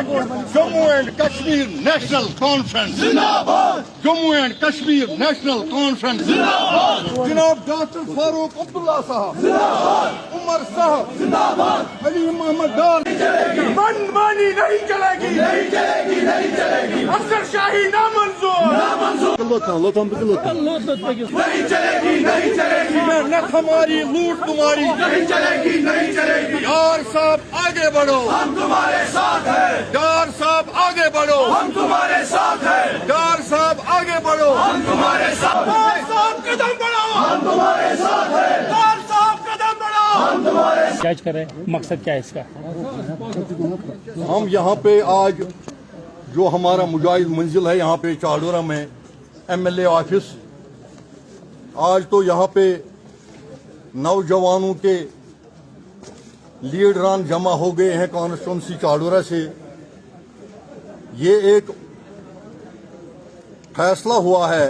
Jammu and Kashmir National Conference. Jammu and Kashmir National Conference. Janab Dr. Farooq Abdullah Sahab. Umar Sahab. Ali Muhammad Dar. मनमानी नहीं चलेगी, नहीं चलेगी, नहीं चलेगी। अफसर शाही नामंजूर, नामंजूर। नहीं चलेगी, नहीं चलेगी। मेहनत हमारी, लूट तुम्हारी, नहीं चलेगी, नहीं चलेगी। यार साहब आगे बढ़ो, हम तुम्हारे साथ हैं। यार साहब आगे बढ़ो, हम तुम्हारे साथ हैं। यार साहब आगे बढ़ो, हम तुम्हारे साथ। यार साहब कदम बढ़ाओ, हम तुम्हारे साथ हैं। यार साहब कदम बढ़ाओ, हम तुम्हारे साथ। क्या करें, मकसद क्या है इसका? हम यहाँ पे आज जो हमारा मुजाहिद मंजिल है यहाँ पे चाडोरा में MLA ऑफिस, आज तो यहाँ पे नौजवानों के लीडरान जमा हो गए हैं कॉन्स्टिट्यूंसी चाडोरा से। ये एक फैसला हुआ है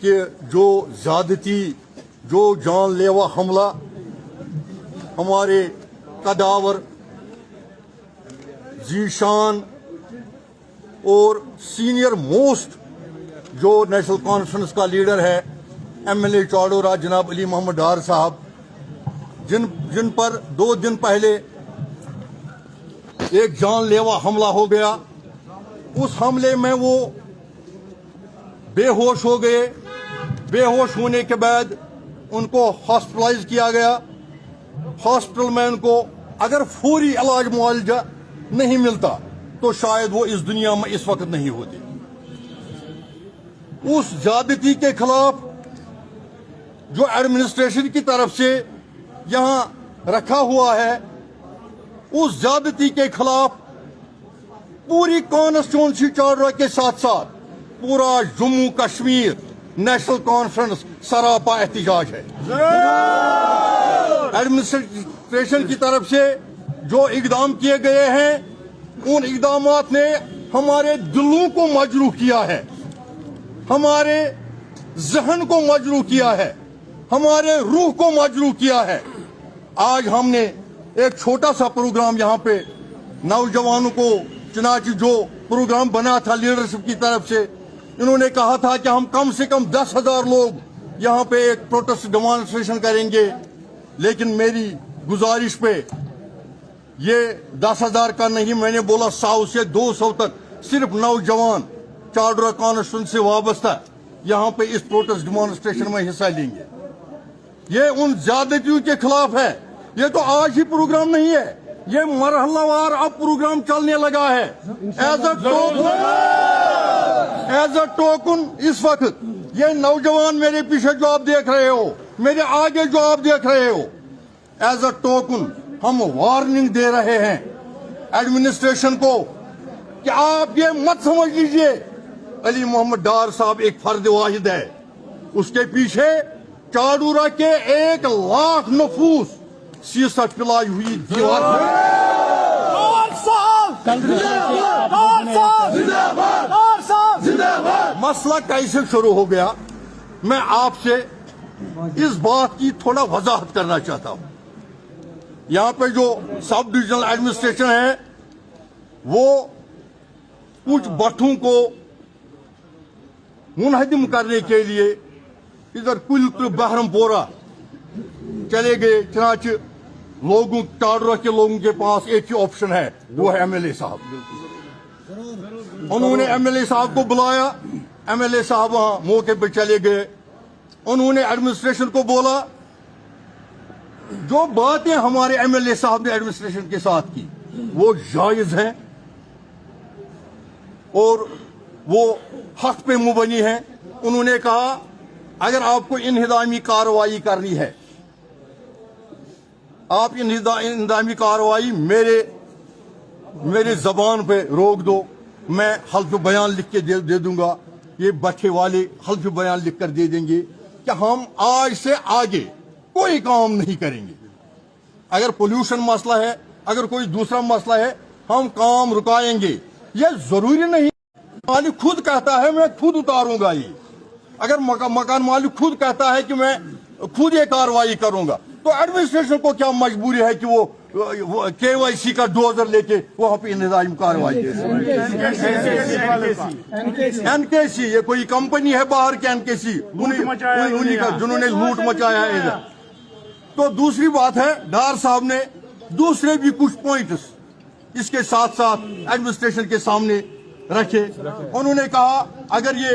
कि जो ज्यादती, जो जानलेवा हमला हमारे कदावर, जीशान और सीनियर मोस्ट जो नेशनल कॉन्फ्रेंस का लीडर है MLA चाडोरा जनाब अली मोहम्मद डार साहब, जिन पर 2 दिन पहले एक जानलेवा हमला हो गया। उस हमले में वो बेहोश हो गए। बेहोश होने के बाद उनको हॉस्पिटलाइज किया गया। हॉस्पिटल में उनको अगर फौरी इलाज मुआवजा नहीं मिलता तो शायद वो इस दुनिया में इस वक्त नहीं होते। उस ज्यादती के खिलाफ जो एडमिनिस्ट्रेशन की तरफ से यहां रखा हुआ है, उस ज्यादती के खिलाफ पूरी कॉन्स्टिट्यूंसी चाडोरा के साथ साथ पूरा जम्मू कश्मीर नेशनल कॉन्फ्रेंस सरापा एहतिजाज है। एडमिनिस्ट्रेशन की तरफ से जो इकदाम किए गए हैं, उन इकदामात ने हमारे दिलों को मजरूह किया है, हमारे जहन को मजरूह किया है, हमारे रूह को मजरूह किया है। आज हमने एक छोटा सा प्रोग्राम यहाँ पे नौजवानों को, चुनाची जो प्रोग्राम बना था लीडरशिप की तरफ से, इन्होंने कहा था कि हम कम से कम 10,000 लोग यहाँ पे एक प्रोटेस्ट डेमोन्स्ट्रेशन करेंगे। लेकिन मेरी गुजारिश पे ये 10,000 का नहीं, मैंने बोला 100 से 200 तक सिर्फ नौजवान चाडोरा कॉन्स्टिट्यूंसी से वाबस्ता यहाँ पे इस प्रोटेस्ट डेमोन्स्ट्रेशन में हिस्सा लेंगे। ये उन ज्यादतियों के खिलाफ है। ये तो आज ही प्रोग्राम नहीं है, ये मरहलावार अब प्रोग्राम चलने लगा है। एज अ टोकन इस वक्त ये नौजवान मेरे पीछे जो आप देख रहे हो, मेरे आगे जो आप देख रहे हो, एज अ टोकन हम वार्निंग दे रहे हैं एडमिनिस्ट्रेशन को कि आप ये मत समझ लीजिए अली मोहम्मद डार साहब एक फर्द वाहिद है। उसके पीछे चाडोरा के 1 लाख नफूस सीसत पिलाई हुई दीवार है। मसला कैसे शुरू हो गया, मैं आपसे इस बात की थोड़ा वजाहत करना चाहता हूं। यहाँ पे जो सब डिविजनल एडमिनिस्ट्रेशन है वो कुछ बठों को मुनहदिम करने के लिए इधर कुल बहरमपोरा चले गए। चनाच लोगों, चाडोरा के लोगों के पास एक ही ऑप्शन है, वो है MLA साहब। उन्होंने MLA साहब को बुलाया, MLA साहब वहां मौके पर चले गए। उन्होंने एडमिनिस्ट्रेशन को बोला जो बातें हमारे MLA साहब ने एडमिनिस्ट्रेशन के साथ की वो जायज हैं और वो हक पे मुबनी है। उन्होंने कहा अगर आपको इंहिदामी कार्रवाई करनी है, आप इंहिदामी कार्रवाई मेरे जबान पे रोक दो, मैं हल्फ बयान लिख के दे दूंगा। ये बच्चे वाले हल्फ बयान लिख कर दे देंगे कि हम आज से आगे कोई काम नहीं करेंगे। अगर पोल्यूशन मसला है, अगर कोई दूसरा मसला है, हम काम रुकाएंगे। ये जरूरी नहीं मालिक खुद कहता है मैं खुद उतारूंगा ये। अगर मकान मालिक खुद कहता है कि मैं खुद ये कार्रवाई करूंगा, तो एडमिनिस्ट्रेशन को क्या मजबूरी है कि वो KYC का डोजर लेके वहां पे इंतजाम कार्रवाई की। NKC ये कोई कंपनी है बाहर के NKC उन्हीं का जिन्होंने लूट मचाया है इधर। तो दूसरी बात है, डार साहब ने दूसरे भी कुछ पॉइंट्स इसके साथ साथ एडमिनिस्ट्रेशन के सामने रखे। उन्होंने कहा अगर ये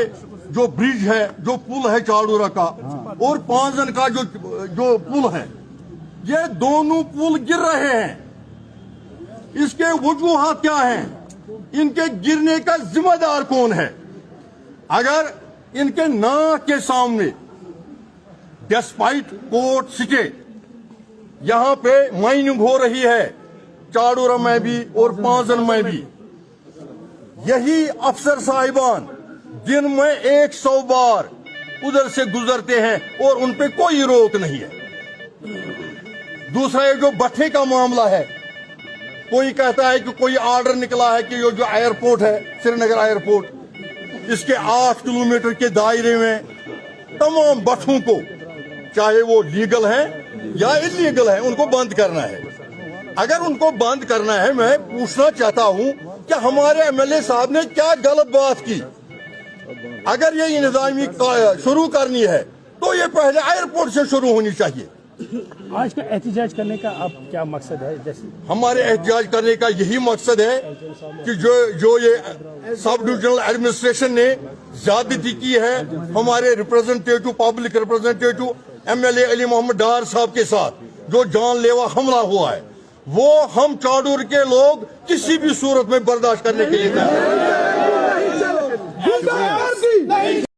जो ब्रिज है, जो पुल है चाड़ूरा का और पांजन का जो पुल है, ये दोनों पुल गिर रहे हैं। इसके वजूहात क्या हैं? इनके गिरने का जिम्मेदार कौन है? अगर इनके नाक के सामने डिस्पाइट कोर्ट स्टे यहां पे माइनिंग हो रही है, चाड़ूरा में भी और पांजन में भी, यही अफसर साहिबान दिन में 100 बार उधर से गुजरते हैं और उन पे कोई रोक नहीं है। दूसरा ये जो भट्टे का मामला है, कोई कहता है कि कोई ऑर्डर निकला है कि ये जो एयरपोर्ट है श्रीनगर एयरपोर्ट, इसके 8 किलोमीटर के दायरे में तमाम भट्टों को, चाहे वो लीगल है या इलीगल है, उनको बंद करना है। अगर उनको बंद करना है, मैं पूछना चाहता हूं कि हमारे MLA साहब ने क्या गलत बात की? अगर ये इंतजामी शुरू करनी है तो ये पहले एयरपोर्ट से शुरू होनी चाहिए। आज का एहतजाज करने का आप क्या मकसद है? जैसे हमारे एहतजाज करने का यही मकसद है कि जो ये सब डिविजनल एडमिनिस्ट्रेशन ने ज्यादती की है हमारे representative, public representative MLA Ali Mohammad Dar साहब के साथ, जो जानलेवा हमला हुआ है, वो हम चाड़ूर के लोग किसी भी सूरत में बर्दाश्त करने के लिए तैयार हैं।